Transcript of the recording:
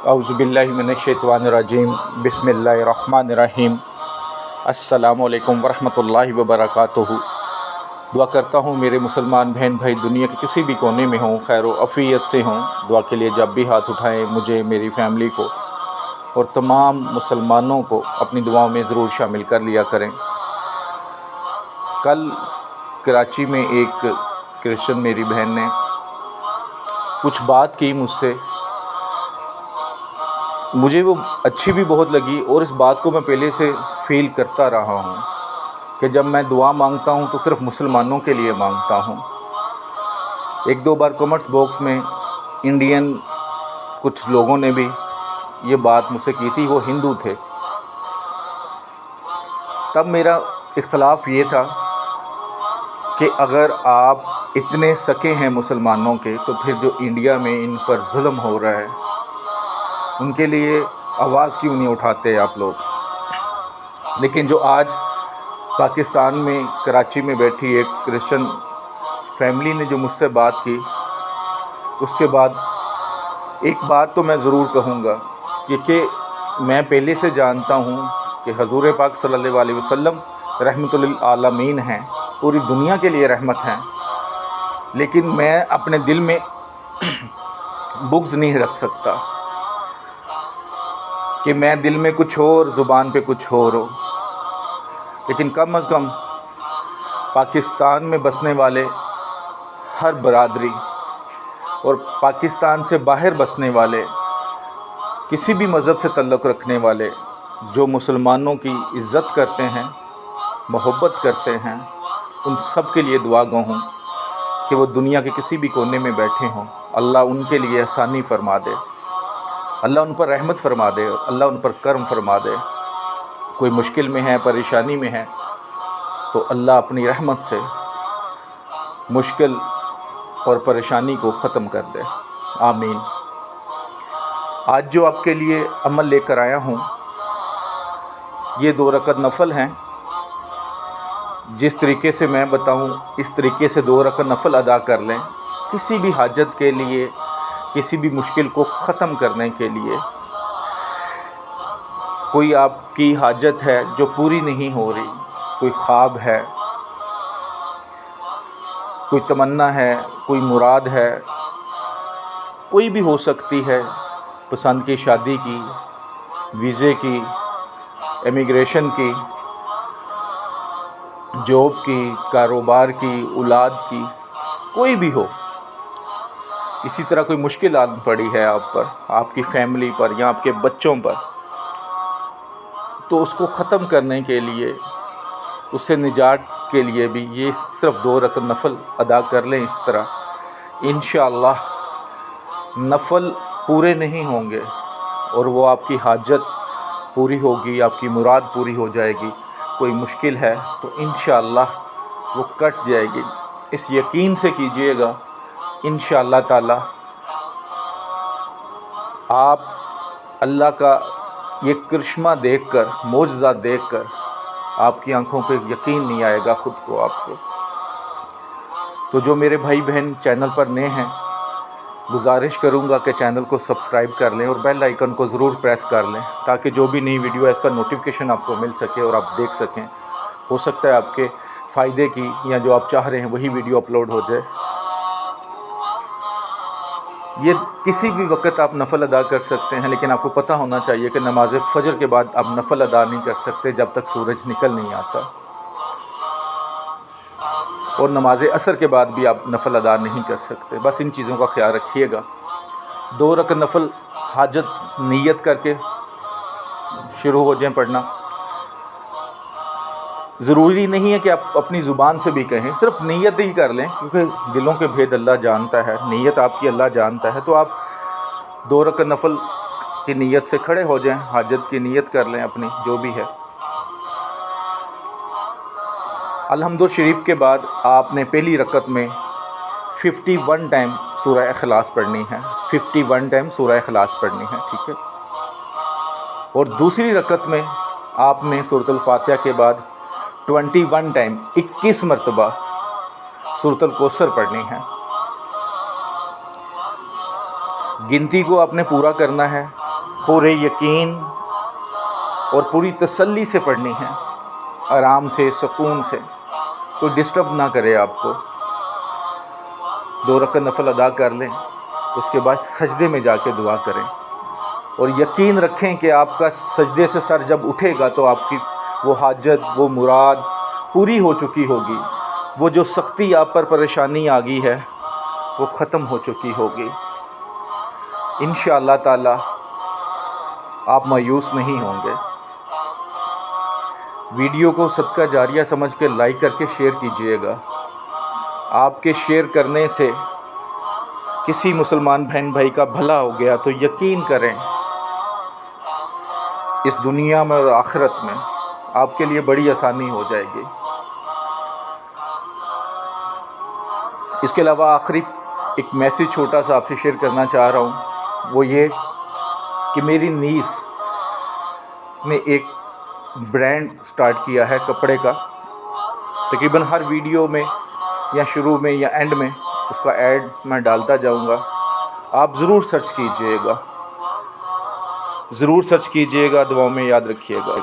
औज़ुबिल्लाहि मिनश्शैतानिर्रजीम बिस्मिल्लाहिर्रहमानिर्रहीम। अस्सलामु अलैकुम वरहमतुल्लाहि वबरकातुहू। दुआ करता हूँ मेरे मुसलमान बहन भाई दुनिया के किसी भी कोने में हों, खैर व अफ़ियत से हों। दुआ के लिए जब भी हाथ उठाएं मुझे, मेरी फैमिली को और तमाम मुसलमानों को अपनी दुआओं में ज़रूर शामिल कर लिया करें। कल कराची में एक क्रिश्चियन मेरी बहन ने कुछ बात की मुझसे, मुझे वो अच्छी भी बहुत लगी और इस बात को मैं पहले से फ़ील करता रहा हूँ कि जब मैं दुआ मांगता हूँ तो सिर्फ़ मुसलमानों के लिए मांगता हूँ। एक दो बार कमेंट्स बॉक्स में इंडियन कुछ लोगों ने भी ये बात मुझसे की थी, वो हिंदू थे। तब मेरा इख्तलाफ ये था कि अगर आप इतने सके हैं मुसलमानों के, तो फिर जो इंडिया में इन पर जुल्म हो रहा है उनके लिए आवाज़ क्यों नहीं उठाते आप लोग। लेकिन जो आज पाकिस्तान में कराची में बैठी एक क्रिश्चियन फैमिली ने जो मुझसे बात की, उसके बाद एक बात तो मैं ज़रूर कहूँगा कि मैं पहले से जानता हूँ कि हज़ूर पाक सल्लल्लाहु अलैहि वसल्लम रहमतुल लिल आलमीन हैं, पूरी दुनिया के लिए रहमत हैं। लेकिन मैं अपने दिल में बुग़्ज़ नहीं रख सकता कि मैं दिल में कुछ और ज़ुबान पे कुछ और हो। लेकिन कम अज़ कम पाकिस्तान में बसने वाले हर बरादरी और पाकिस्तान से बाहर बसने वाले, किसी भी मज़हब से तल्लुक़ रखने वाले जो मुसलमानों की इज़्ज़त करते हैं, मोहब्बत करते हैं, उन सब के लिए दुआ गो हूँ कि वो दुनिया के किसी भी कोने में बैठे हों, अल्लाह उनके लिए आसानी फ़रमा दे, अल्लाह उन पर रहमत फ़रमा दे, अल्लाह उन पर करम फ़रमा दे। कोई मुश्किल में है, परेशानी में है, तो अल्लाह अपनी रहमत से मुश्किल और परेशानी को ख़त्म कर दे, आमीन। आज जो आपके लिए अमल लेकर आया हूँ, ये 2 रकत नफ़ल हैं। जिस तरीके से मैं बताऊँ, इस तरीके से 2 रकत नफ़ल अदा कर लें, किसी भी हाजत के लिए, किसी भी मुश्किल को ख़त्म करने के लिए। कोई आपकी हाजत है जो पूरी नहीं हो रही, कोई ख्वाब है, कोई तमन्ना है, कोई मुराद है, कोई भी हो सकती है, पसंद की शादी की, वीज़े की, इमिग्रेशन की, जॉब की, कारोबार की, औलाद की, कोई भी हो। इसी तरह कोई मुश्किल आ पड़ी है आप पर, आपकी फैमिली पर या आपके बच्चों पर, तो उसको ख़त्म करने के लिए, उससे निजात के लिए भी ये सिर्फ़ 2 रकत नफ़ल अदा कर लें। इस तरह इंशाअल्लाह नफ़ल पूरे नहीं होंगे और वो आपकी हाजत पूरी होगी, आपकी मुराद पूरी हो जाएगी। कोई मुश्किल है तो इंशाअल्लाह वो कट जाएगी। इस यकीन से कीजिएगा, इंशाअल्लाह ताला आप अल्लाह का ये करिश्मा देखकर, मोजज़ा देखकर आपकी आंखों पे यकीन नहीं आएगा ख़ुद को आपको। तो जो मेरे भाई बहन चैनल पर नए हैं, गुजारिश करूंगा कि चैनल को सब्सक्राइब कर लें और बेल आइकन को ज़रूर प्रेस कर लें, ताकि जो भी नई वीडियो है इसका नोटिफिकेशन आपको मिल सके और आप देख सकें। हो सकता है आपके फ़ायदे की या जो आप चाह रहे हैं वही वीडियो अपलोड हो जाए। ये किसी भी वक्त आप नफ़ल अदा कर सकते हैं, लेकिन आपको पता होना चाहिए कि नमाज़ फ़जर के बाद आप नफ़ल अदा नहीं कर सकते जब तक सूरज निकल नहीं आता, और नमाज़ असर के बाद भी आप नफ़ल अदा नहीं कर सकते। बस इन चीज़ों का ख्याल रखिएगा। 2 रकत नफ़ल हाजत नीयत करके शुरू हो जाएं पढ़ना। ज़रूरी नहीं है कि आप अपनी ज़ुबान से भी कहें, सिर्फ़ नीयत ही कर लें, क्योंकि दिलों के भेद अल्लाह जानता है, नीयत आपकी अल्लाह जानता है। तो आप 2 रकत नफ़ल की नीयत से खड़े हो जाएं, हाजत की नीयत कर लें अपनी, जो भी है। अल्हम्दु शरीफ के बाद आपने पहली रकत में 51 टाइम सूरह इखलास पढ़नी है, 51 टाइम सूरह इखलास पढ़नी है, ठीक है। और दूसरी रकत में आपने सूरतुल फातिहा के बाद 21 टाइम 21 मरतबा सूरतुल कौसर पढ़नी है। गिनती को आपने पूरा करना है پورے یقین اور پوری تسلی سے پڑھنی ہے، آرام سے، سکون سے، کوئی ڈسٹرب نہ کرے آپ کو۔ 2 رکعت نفل ادا کر لیں، اس کے بعد سجدے میں جا کے دعا کریں، اور یقین رکھیں کہ آپ کا سجدے سے سر جب اٹھے گا تو آپ کی وہ حاجت، وہ مراد پوری ہو چکی ہوگی، وہ جو سختی آپ پر پریشانی آ گئی ہے وہ ختم ہو چکی ہوگی۔ انشاءاللہ تعالی آپ مایوس نہیں ہوں گے۔ ویڈیو کو صدقہ جاریہ سمجھ کے لائک کر کے شیئر کیجئے گا۔ آپ کے شیئر کرنے سے کسی مسلمان بہن بھائی کا بھلا ہو گیا تو یقین کریں اس دنیا میں اور آخرت میں آپ کے لیے بڑی آسانی ہو جائے گی۔ اس کے علاوہ آخری ایک میسیج چھوٹا سا آپ سے شیئر کرنا چاہ رہا ہوں، وہ یہ کہ میری نیس نے ایک برانڈ سٹارٹ کیا ہے کپڑے کا۔ تقریباً ہر ویڈیو میں یا شروع میں یا اینڈ میں اس کا ایڈ میں ڈالتا جاؤں گا، آپ ضرور سرچ کیجئے گا، ضرور سرچ کیجئے گا، دعاؤں میں یاد رکھیے گا۔